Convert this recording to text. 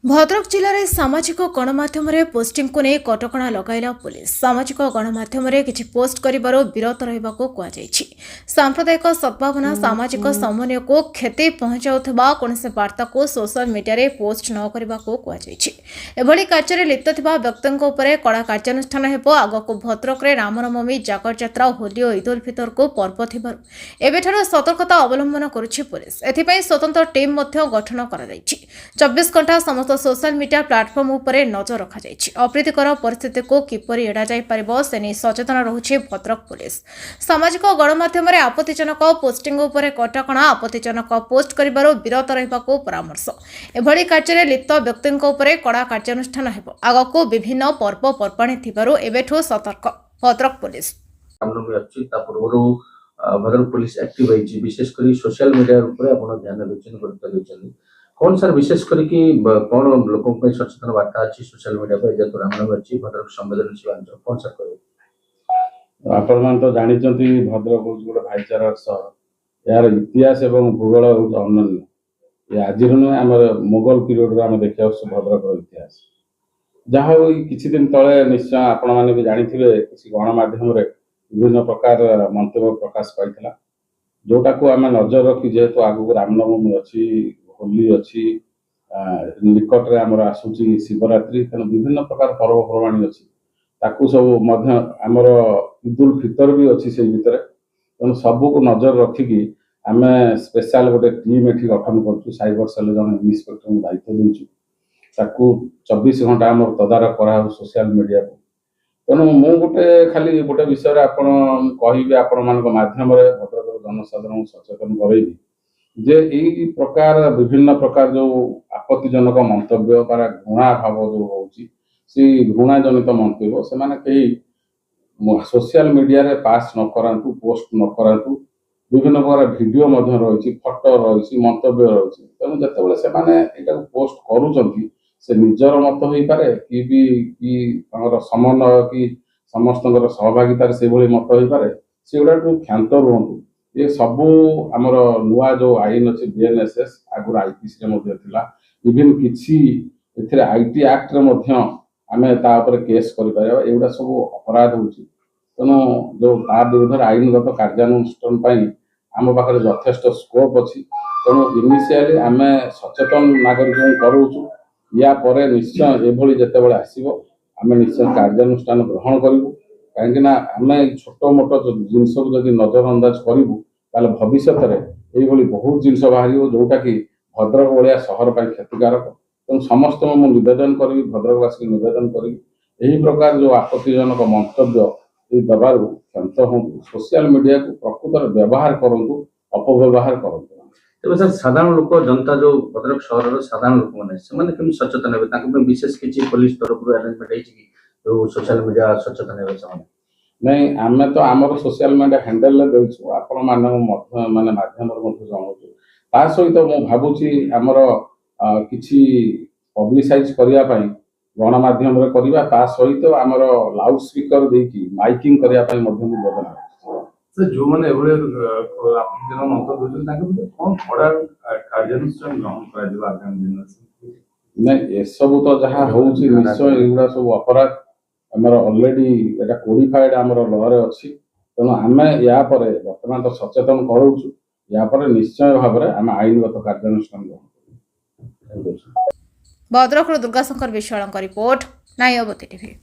भद्रक जिले में सामाजिक गणमाध्यम पोस्टिंग को नहीं कटकणा लगाइला पुलिस सामाजिक गणमाध्यम किसी पोस्ट कर विरत रहा कहुଯାଇଛି। सांप्रदायिक सद्भावना सामाजिक समन्वय को क्षति पहुंचाउथबा कौनसी वार्ता को सोशल मीडिया रे पोस्ट न करने को कहुଯାଇଛି। एभली कार्य लिप्त थिबा व्यक्तियों उपर कड़ा कार्यानुष्ठान हेबो। आगको भद्रक रे रामनवमी जागर यात्रा होली और ईद उल फितर को पर्व थिबारु एबेठारु सतर्कता अवलंबन करुछि पुलिस। एथिपई स्वतंत्र टीम मध्य गठन करा जायछि। 24 घंटा समस्त सोशल मीडिया प्लाटफर्म उपर नजर रखा जायछि। अप्रीतिकर परिस्थिति को किपरि एड़ा जाय परिबो से नै सचेतन रहुछि भद्रक पुलिस। सामाजिक गणमाध्यम रे आपत्तिजनक पोस्टिंग उपर कटकणा आपत्तिजनक पोस्ट करिबारो विरत रहिबाको परामर्श। एभली कार्य लिप्त व्यक्तिଙ୍କ उपर कड़ा कार्यानुष्ठान हेबो। आगको विभिन्न पर्व पर्वाणी थिबारो एबेठो सतर्क भद्रक पुलिस। रामनवमी अछि ता पूर्वरु भद्रक पुलिस एक्टिव है विशेष करी सोशल मीडिया ऊपर आपण ध्यान देछन गुरुत्व देछन कौन सर विशेष करी कि कौन लोकों पे सचेतन वार्ता अछि सोशल मीडिया पे जे रामनवमी अछि भद्रक संवेदनशील अंचल कौन सर कहबे आपण मान तो जानि चंती भद्रक गोटे भाईचारा शहर यार इतिहास एवं भूगोल अनन्य ये आज आम मोगल पीरियड आम देखा भद्रक इतिहास जहाँ किसी दिन तले निश्चय आपण मैंने भी जानी किसी गणमाध्यम विभिन्न प्रकार मंतव्य प्रकाश पाई जोटा को आम नजर रखी जेहेतु आगु रामनवमी अच्छी होली अच्छी निकट में आमर आसूची शिवरात्रि तेणु विभिन्न प्रकार पर्वपर्वाणी अच्छी ताकू सब आमर ईद उल फितर भी अच्छी से भितर तेणु सबू को नजर रखिकी आम स्पेशल गोटे टीम एठी गठन कर साइबर सेल जन इन्स्पेक्टर दायित्व देचु ताकू 24 घंटा आम तदारख करा सोशल मीडिया को तेणु मु गोटे खाली गोटे विषय आपण कहि आपण मान माध्यम भद्रक जनसाधारण सचेतन करेबी जे यही प्रकार विभिन्न प्रकार जो आपत्तिजनक मंतव्य पारा घृणा भाव जो होची सी घृणा जनित मंतव्य से माने कहीं सोशल मीडिया रे पास न करांतु पोस्ट न करांतु विभिन्न प्रकार वीडियो मध्य रही फोटो रही मंतव्य रही तेणु जिते से माने एटा पोस्ट करूचंती से निजर मत हो पारे कि समन्वय कि समस्त सहभागितार से मत हो पारे से गुड़ा क्षांत रुहतु ये सबू आमर नुआ जो आईन अच्छे बीएनएसएस आगुरी आईपीसी इवन कि आईटी एक्ट आम केस कर सब अपराध हो तेणु जो ता विरुद्ध आईनगत कार्यानुष्ठान आम पाखे यथेष्ट स्कोप अच्छी तेणु इनिशियली आम सचेतन नागरिक करूँ या पर निश्चय एभली जिते आसो आम निश्चय कार्यानुष्ठान ग्रहण करूँ कहीं आम छोट मोट जिनस को जब नजर अंदाज करूँ ताले भविष्य में बहुत जिनस बाहर जोटा कि भद्रक भाया सहर पर क्षतिकारक तेणु समस्त मुझे निवेदन करी भद्रकवासी निवेदन करी यही प्रकार जो आपत्तिजनक मंतव्य दबार क्षांत हूँ सोशल मीडिया को प्रकृत व्यवहार करूँ अपव्यवहार करूँ तेज सर साधारण लोक जनता जो भद्रक सहर साधारण लोक मैंने सचेतन हे विशेष किसी पुलिस तरफ अरेंजमेंट जो सोशल मीडिया सचेतन हे नहीं आम तो आमर सोशल मीडिया हैंडल देचु आपण माने माध्यम जनाऊँ ता सहित मु भावुची आमर किछि पब्लिसाइज करने गणमाध्यम करवा ता सहित आमर लाउड स्पीकर देकी माइकिंग करने योजना जो मैंने नहीं सब तो जहाँ हूँ निश्चय युवा सब अपराध आमर अलरेडी एटा कोडिफाइड आमर लॉ रे अछि तेणु आम या बर्तमान तो सचेतन करूँ या निश्चय भाव में आम आईनगत कार्यानुष्ठान ग्रहण भद्रक दुर्गाशंकर विश्वाल रिपोर्ट नायबती टीवी।